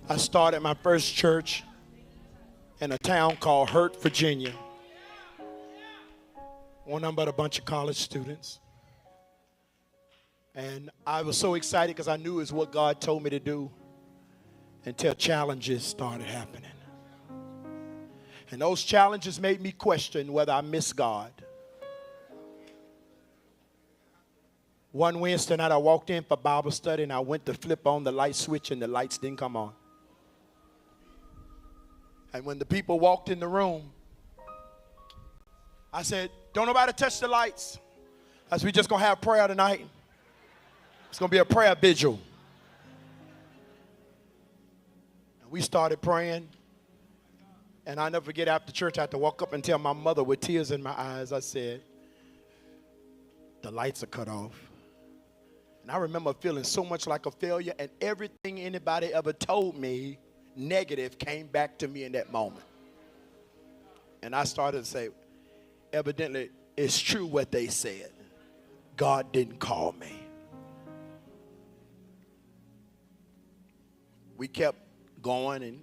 I started my first church in a town called Hurt, Virginia. One number but a bunch of college students. And I was so excited because I knew it was what God told me to do until challenges started happening. And those challenges made me question whether I missed God. One Wednesday night I walked in for Bible study and I went to flip on the light switch and the lights didn't come on. And when the people walked in the room, I said, don't nobody touch the lights. I said, we just going to have prayer tonight. It's going to be a prayer vigil. And we started praying. And I never forget, after church, I had to walk up and tell my mother with tears in my eyes, I said, the lights are cut off. And I remember feeling so much like a failure, and everything anybody ever told me negative came back to me in that moment. And I started to say, evidently, it's true what they said. God didn't call me. We kept going, and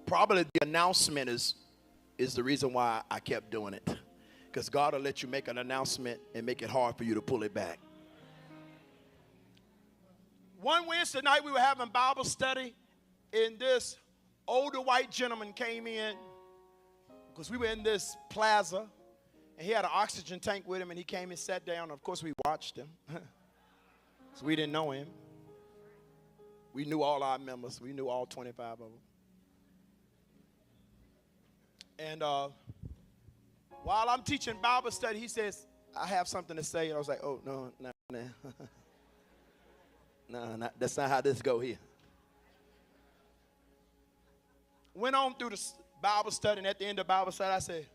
probably the announcement is the reason why I kept doing it. Because God will let you make an announcement and make it hard for you to pull it back. One Wednesday night we were having Bible study, and this older white gentleman came in because we were in this plaza, and he had an oxygen tank with him, and he came and sat down. Of course, we watched him. So we didn't know him. We knew all our members. We knew all 25 of them. And while I'm teaching Bible study, he says, I have something to say. And I was like, oh, no. No, that's not how this go here. Went on through the Bible study, and at the end of Bible study, I said,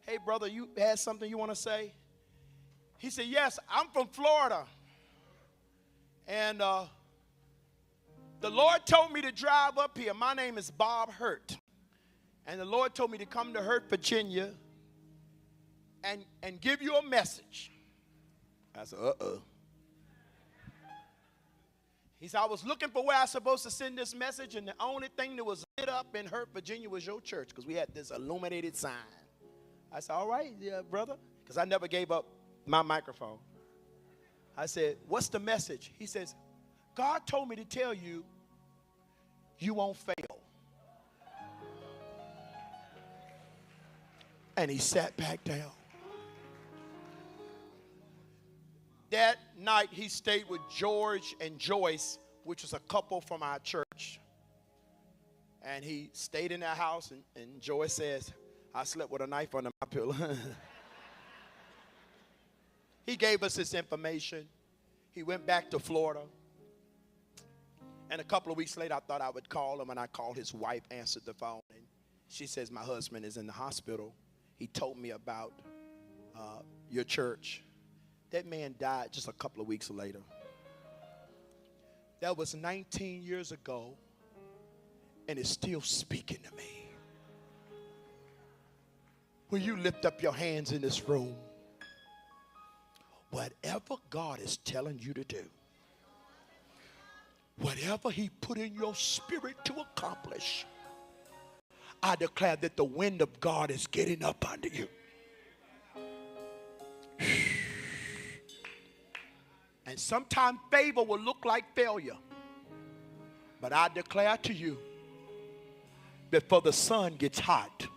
hey, brother, you had something you want to say? He said, yes, I'm from Florida. And the Lord told me to drive up here. My name is Bob Hurt. And the Lord told me to come to Hurt, Virginia, and give you a message. I said, uh-oh. He said, I was looking for where I was supposed to send this message, and the only thing that was lit up in Hurt, Virginia was your church, because we had this illuminated sign. I said, all right, yeah, brother, because I never gave up my microphone. I said, what's the message? He says, God told me to tell you, you won't fail. And he sat back down. That night, he stayed with George and Joyce, which was a couple from our church. And he stayed in their house, and Joyce says, I slept with a knife under my pillow. He gave us this information. He went back to Florida. And a couple of weeks later, I thought I would call him, and I called his wife, answered the phone. And she says, my husband is in the hospital. He told me about your church. That man died just a couple of weeks later. That was 19 years ago, and it's still speaking to me. Will you lift up your hands in this room? Whatever God is telling you to do, whatever he put in your spirit to accomplish, I declare that the wind of God is getting up under you. And sometimes favor will look like failure. But I declare to you, before the sun gets hot,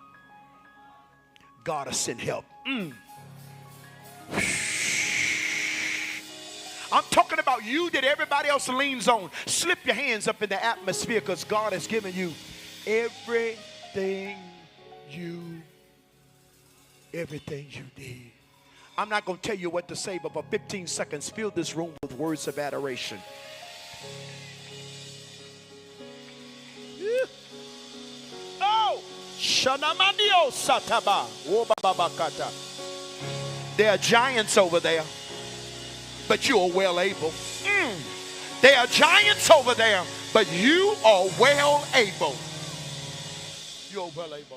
God will send help. I'm talking about you that everybody else leans on. Slip your hands up in the atmosphere, because God has given you everything you need. I'm not going to tell you what to say, but for 15 seconds, fill this room with words of adoration. Oh! Shanamandio Sataba. There are giants over there, but you are well able. There are giants over there, but you are well able. You are well able.